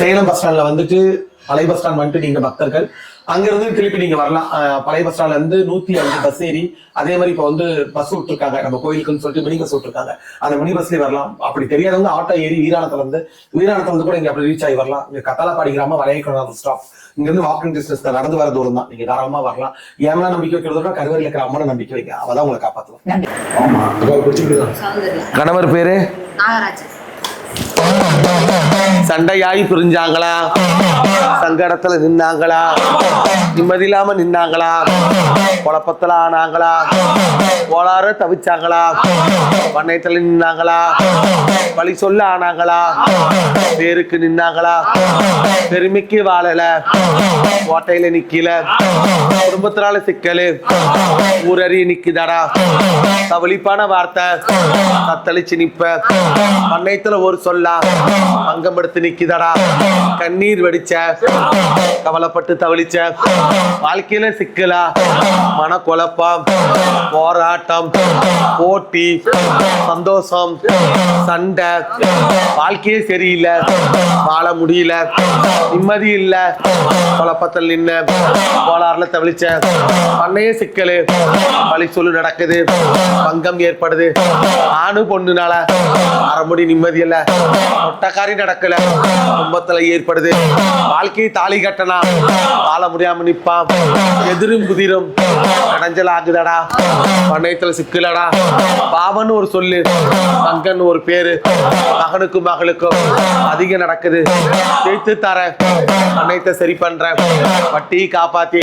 Salem bus ஸ்டாண்ட்ல வந்துட்டு பழைய பஸ் ஸ்டாண்ட் வந்துட்டு நீங்க பக்தர்கள் அங்கிருந்து திருப்பி நீங்க வரலாம். பழைய பஸ் ஸ்டாண்ட்ல இருந்து 105 பஸ் ஏறி அதே மாதிரி இப்ப வந்து பஸ் விட்டுருக்காங்க நம்ம கோயிலுக்குன்னு சொல்லிட்டு மினி பஸ் விட்டுருக்காங்க. அந்த மினி பஸ்லயே வரலாம். அப்படி தெரியாதவங்க ஆட்டோ ஏறி வீராணத்துல இருந்து கூட இங்க அப்படி ரீச் ஆகி வரலாம். இங்க கத்தாலப்பாடி கிராமம் வளையக்கொண்டாத ஸ்டாப். இங்க இருந்து வாக்கிங் டிஸ்டன்ஸ் தான், நடந்து வர தூரம் தான். நீங்க தாராளமா வரலாம். ஏமெல்லாம் நம்பிக்கை வைக்கிறதோட கருவறையில் இருக்கிற அம்மனை நம்பிக்கை வைக்க, அவதான் உங்களை காப்பாத்துவோம். கணவர் பேரு சண்டையாயி பிரிஞ்சாங்களா, சங்கடத்துல நின்னாங்களா, நிம்மதி இல்லாம நின்னாங்களா, குழப்பத்துல ஆனாங்களா, கோளாறு தவிச்சாங்களா, பண்ணையத்துல நின்னாங்களா, வழி சொல்ல ஆனாங்களா, பேருக்கு நின்னாங்களா, பெருமைக்கு வாழல, கோட்டையில நிக்கல, குடும்பத்தினால சிக்கலு, ஊரறி நிக்குதாடா, தவளிப்பான வார்த்தை தத்தளிச்சு நிப்ப, பண்ணையத்துல ஒரு சொல்லா அங்கம் எடுத்து நிக்குதாடா, கண்ணீர் வடிச்ச, கவலைப்பட்டு தவளிச்ச, வாழ்க்கையில சிக்கலா, மன குழப்பம், போராட்டம், போட்டி, சந்தோஷம், சண்டை, வாழ்க்கையே சரியில்லை, வாழ முடியல, நிம்மதி இல்ல, குழப்பத்தில் நின்ன, கோளாறுல தவளிச்ச, பண்ணையே சிக்கலு, வழி சொல்லு நடக்குது, பங்கம் ஏற்படுது, ஆணு பொண்ணுனால அறமுடி நிம்மதி இல்ல, ஒட்டக்காரி நடக்கல, குடும்பத்துல ஏற்படுது, வாழ்க்கையை தாலி கட்டனா வாழ முடியாம நிப்பான், எதிரும் புதிரும் அடைஞ்சல் ஆகுதடா, பண்ணையத்துல சிக்கலடா, பாவன்னு ஒரு சொல்லு, பங்கன்னு ஒரு பேரு, மகனுக்கும் மகளுக்கும் அதிகம் நடக்குது, ஜெயித்து தர, பண்ணையத்தை சரி பண்ற, வட்டியை காப்பாத்தி,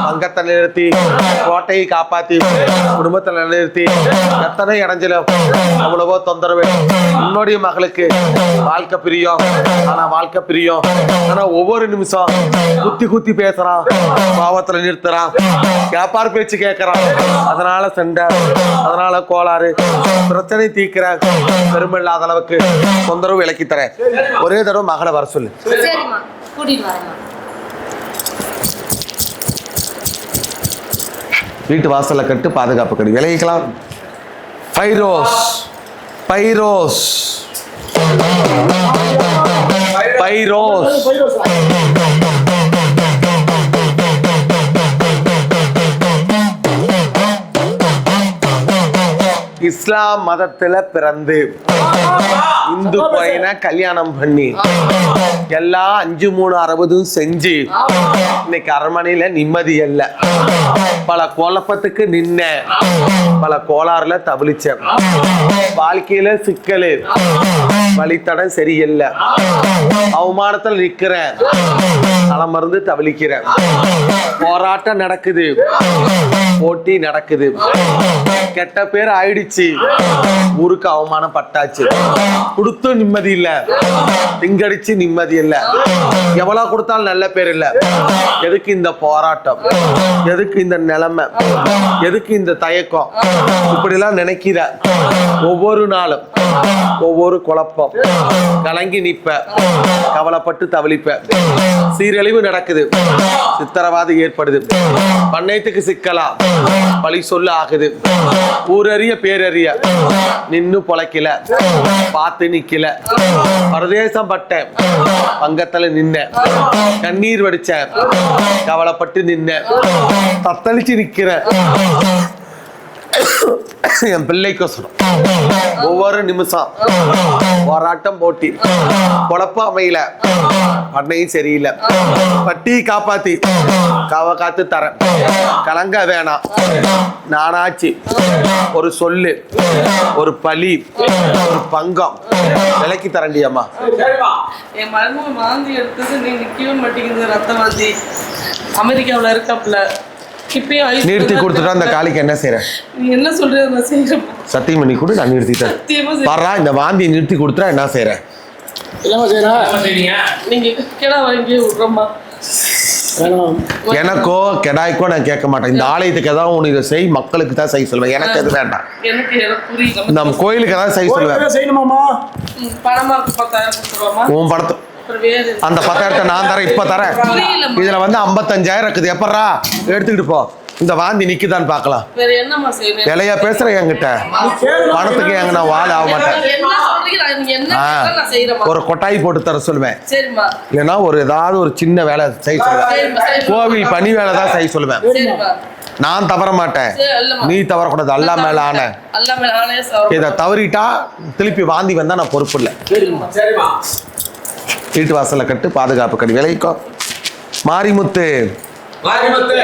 பங்கத்தை நிறுத்தி, கோட்டையை காப்பாத்தி, குடும்பத்தை நிறுத்தி, எத்தனை இடைஞ்சலும் அவ்வளவோ தொந்தரவு, உன்னுடைய மகளுக்கு வாழ்க்கை பிரியம், ஆனா வாழ்க்கை பிரியம், ஆனா ஒவ்வொரு நிமிஷம் குத்தி குத்தி பேசுறான், பாவத்துல நிறுத்துறான், வியாபார பேச்சு கேட்கறான், அதனால சண்டை, அதனால கோளாறு, பிரச்சனை தீக்கிற, பெருமை இல்லாத அளவுக்கு தொந்தரவு விலக்கி தர, ஒரே தடவை மகளை வர சொல்லு. வீட்டு வாசல்ல கட்டு, பாதுகாப்பு கட்டு, விலகிக்கலாம். பைரோஸ் பைரோஸ் பைரோஸ் இஸ்லாம் மதத்துல பிறந்து இந்து பையனை கல்யாணம் பண்ணி எல்லாம் 5-3-60 செஞ்சு இன்னைக்கு அரண்மனையில நிம்மதி இல்ல, பல குழப்பத்துக்கு நின்ன, பல கோளாறுல தவிழிச்ச, வாழ்க்கையில சிக்கலு, வழித்தடம் சரியில்லை, அவமானத்துல நிக்கிற, மருந்து தவிழிக்கிற, போராட்டம் நடக்குது, போட்டி நடக்குது, கெட்ட பேர் ஆயிடுச்சு, ஊருக்கு அவமானம் பட்டாச்சு, கொடுத்து நிம்மதி இல்ல, திங்கடிச்சு நிம்மதி இல்ல, எவ்வளவு கொடுத்தாலும் நல்ல பேர் இல்ல, எதுக்கு இந்த போராட்டம், எதுக்கு இந்த நிலைமை, எதுக்கு இந்த தயக்கம், இப்படி எல்லாம் நினைக்கிற, ஒவ்வொரு நாளும் ஒவ்வொரு குழப்பம், கலங்கி நிப்ப, கவலைப்பட்டு தவளிப்ப, சீரழிவு நடக்குது, சித்திரவாதம் ஏற்படுது, பண்ணையத்துக்கு சிக்கலா, பழி சொல்ல ஆகுது, ஊரறிய பேரறிய, நின்னு பொழைக்கல, பார்த்து நிக்கல, பரதேசம் பட்டேன், பங்கத்துல நின்ன, கண்ணீர் வடிச்ச, கவலைப்பட்டு நின்ன, தத்தளிச்சு நிக்கிற, என் பிள்ளைக்கு சொல்றோம், ஒவ்வொரு நிமிஷம் போராட்டம், போட்டி, குழப்பம் அமையல, பண்ணையும் சரியில்லை, பட்டி காப்பாத்தி காத்து தர, கலங்க வேணாம், நானாச்சு, ஒரு சொல்லு, ஒரு பழி, ஒரு பங்கம் விலைக்கு தரண்டியம்மா. என் மருமகன் வாந்தி எடுத்தது நீ நிக்கவே மாட்டேங்குது, ரத்த வாந்தி, அமெரிக்காவில் இருக்காப்புல, நிறுத்தி கொடுத்துட்டா அந்த காலிக்கு என்ன செய்யற? நீ என்ன சொல்ற? சத்தியம் பண்ணி கூட நான் நிறுத்திட்டேன். பாரா, இந்த வாந்தி நிறுத்தி கொடுத்துட்டா என்ன செய்யற? நீங்க கிடா வாங்கி விடுறோமா? எனக்கோ கெடாய்க்கோ நான் கேட்க மாட்டேன். இந்த ஆலயத்துக்கு ஏதாவது ஒன்று இதை செய், மக்களுக்கு தான் செய்ய சொல்லுவேன், எனக்கு எது வேண்டாம். நம்ம கோயிலுக்கு ஏதாவது செய்ய சொல்லுவேன். உன் படத்தை அந்த 10,000 நான் தரேன், இப்ப தரேன். இதுல வந்து 55,000 இருக்குது, எப்பறா எடுத்துக்கிட்டு போ. இந்த வாந்தி நிக்குதான்னு பார்க்கலாம். வேற என்னம்மா செய்வேன்? விலையா பேசுறேன் என்கிட்ட. பணத்துக்கு எங்க நான் வாழ ஆக மாட்டேன். என்ன சொல்றீங்க? நீங்க என்ன கேட்டாலும் நான் செய்யறேம்மா. ஒரு கொட்டாய் போட்டு தர சொல்லுவேன். சரிம்மா. இல்லைன்னா ஒரு ஏதாவது ஒரு சின்ன வேலை செய்ய சொல்லுவேன். கோவில் பணி வேலை தான் செய்ய சொல்லுவேன். சரிம்மா. நான் தவற மாட்டேன், சரி, இல்லம்மா. நீ தவறக்கூடாது. அல்லா மேல ஆன அல்லா மேல ஆணையா சாப்பிடு. இதை தவறிட்டா திருப்பி வாந்தி வந்தா நான் பொறுப்பு இல்லை. சரிம்மா. சரிம்மா. வீட்டு வாசல்ல கட்டு, பாதுகாப்பு கடி விளைவிக்கும். மாரிமுத்து மாரிமுத்து